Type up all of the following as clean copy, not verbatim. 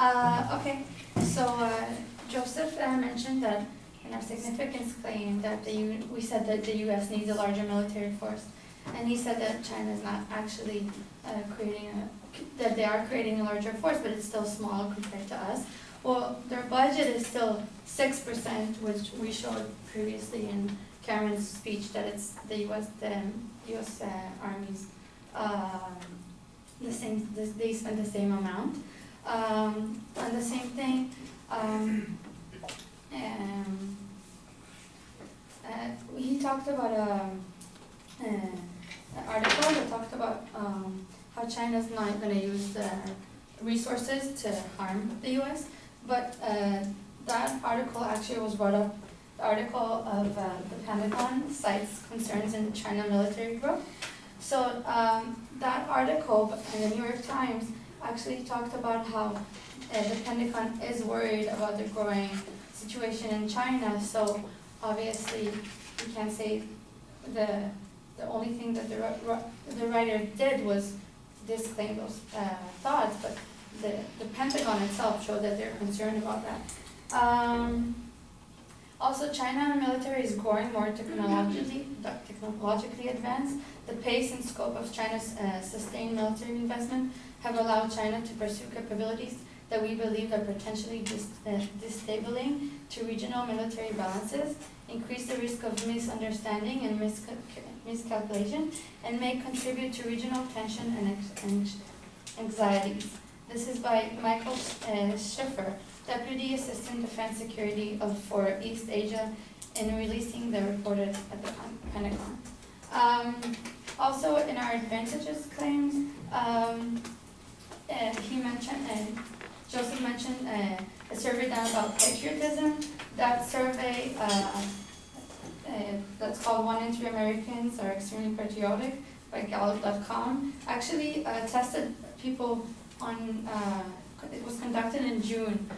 Okay, so Joseph mentioned that in our significance claim that we said that the U.S. needs a larger military force, and he said that China is not actually that they are creating a larger force, but it's still small compared to us. Well, their budget is still 6%, which we showed previously in Cameron's speech that it's the U.S. Army's they spend the same amount. And the same thing, he talked about an article that talked about how China's not going to use the resources to harm the U.S., but that article actually was brought up. The article of the Pentagon cites concerns in China military growth. So that article in the New York Times actually talked about how the Pentagon is worried about the growing situation in China. So obviously, we can't say the only thing that the writer did was disclaim those thoughts, but the Pentagon itself showed that they're concerned about that. Also, China military is growing more technologically advanced. The pace and scope of China's sustained military investment have allowed China to pursue capabilities that we believe are potentially destabilizing to regional military balances, increase the risk of misunderstanding and miscalculation, and may contribute to regional tension and anxieties. This is by Michael Schiffer, Deputy Assistant Defense Security for East Asia, in releasing the report at the Pentagon. Also, in our advantages claims, he mentioned, Joseph mentioned a survey done about patriotism. That survey, that's called 1 in 3 Americans Are Extremely Patriotic by Gallup.com, actually tested people on, it was conducted in June,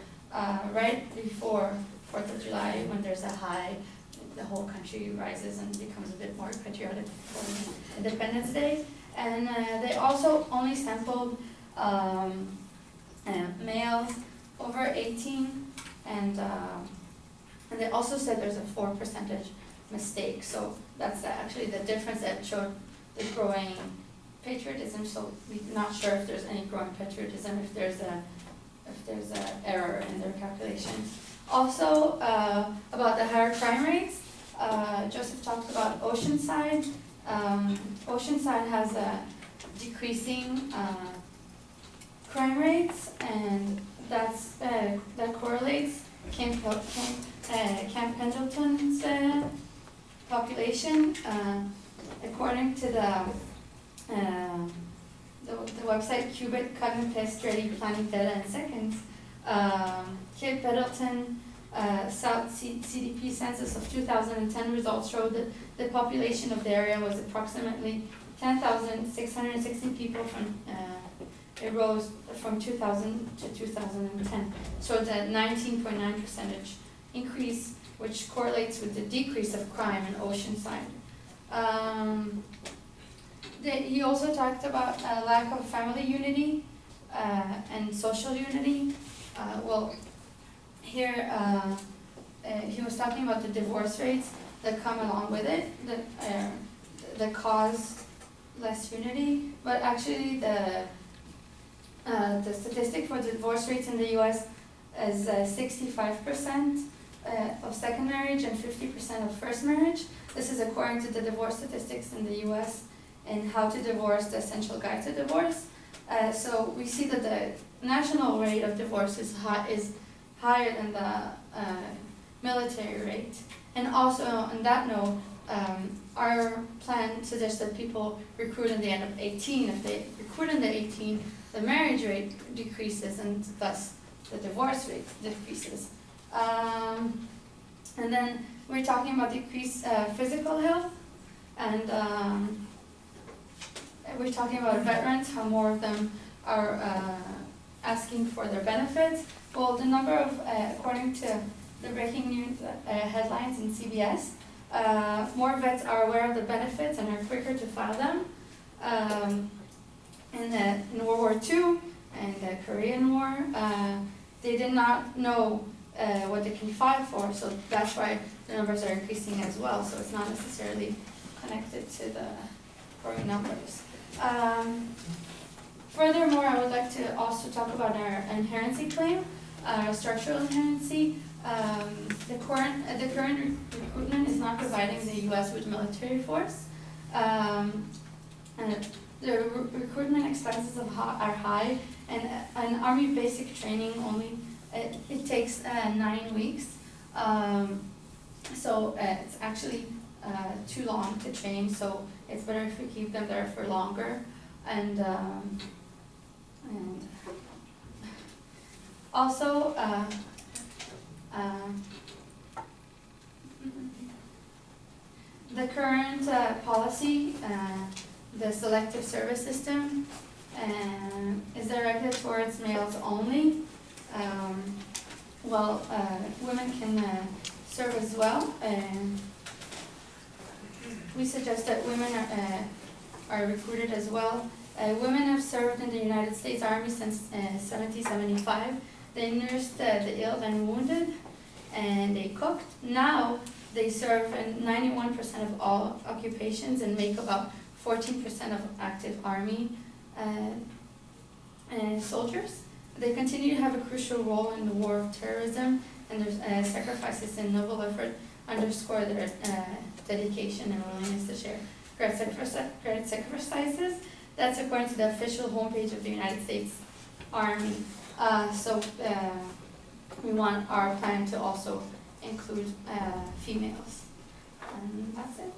right before 4th of July, when there's a high, the whole country rises and becomes a bit more patriotic for Independence Day. And they also only sampled males over 18, and they also said there's a 4% mistake. So that's actually the difference that showed the growing patriotism. So we're not sure if there's any growing patriotism, if there's a error in their calculations. Also, about the higher crime rates, Joseph talked about Oceanside. Oceanside has a decreasing crime rates, and that correlates Camp Pendleton's population. According to the website Qubit Cognitive Strategy Planning Data in Seconds, Camp Pendleton South CDP census of 2010 results showed that the population of the area was approximately 10,660 people. It rose from 2000 to 2010. So the 19.9% increase, which correlates with the decrease of crime in Oceanside. He also talked about a lack of family unity and social unity. Here he was talking about the divorce rates that come along with it, that cause less unity. But actually, the statistic for divorce rates in the U.S. is 65% of second marriage and 50% of first marriage. This is according to the divorce statistics in the U.S. and How to Divorce, the Essential Guide to Divorce. So we see that the national rate of divorce is higher than the military rate. And also, on that note, our plan suggests that people recruit in the end of 18. If they recruit in the 18, the marriage rate decreases, and thus the divorce rate decreases. And then we're talking about decreased physical health, and we're talking about veterans, how more of them are asking for their benefits. Well, the number of, according to the breaking news headlines in CBS, more vets are aware of the benefits and are quicker to file them. In World War II and the Korean War, they did not know what they can file for, so that's why the numbers are increasing as well, so it's not necessarily connected to the growing numbers. Furthermore, I would like to also talk about our inherency claim, structural inherency. The current recruitment is not providing the U.S. with military force. And the recruitment expenses are high, and an Army basic training only, it takes 9 weeks. So it's actually too long to train, so it's better if we keep them there for longer. And also, the current policy, the selective service system, is directed towards males only. Women can serve as well. We suggest that women are recruited as well. Women have served in the United States Army since 1775. They nursed the ill and wounded, and they cooked. Now they serve in 91% of all occupations and make about 14% of active Army soldiers. They continue to have a crucial role in the war of terrorism, and their sacrifices and noble effort underscore their dedication and willingness to share great sacrifices. That's according to the official homepage of the United States Army. We want our plan to also include females. And that's it.